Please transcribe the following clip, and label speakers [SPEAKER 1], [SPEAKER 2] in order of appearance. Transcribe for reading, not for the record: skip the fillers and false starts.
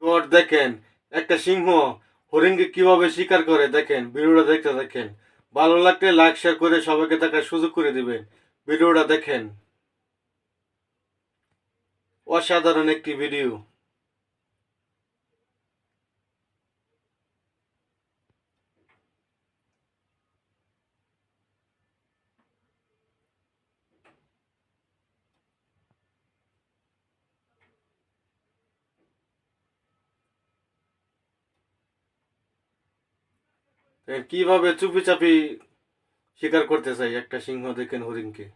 [SPEAKER 1] God দেখেন, একটা সিংহ হরিণকে কিভাবে শিকার করে দেখেন। ভিডিওটা দেখতে দেখেন। ভালো লাগলে লাইক শেয়ার করে সবাইকে দেখার সুযোগ করে দিবেন। ভিডিওটা দেখেন, অসাধারণ একটি ভিডিও। কিভাবে চুপি চাপি শিকার করতে চাই একটা সিংহ দেখেন হরিণকে।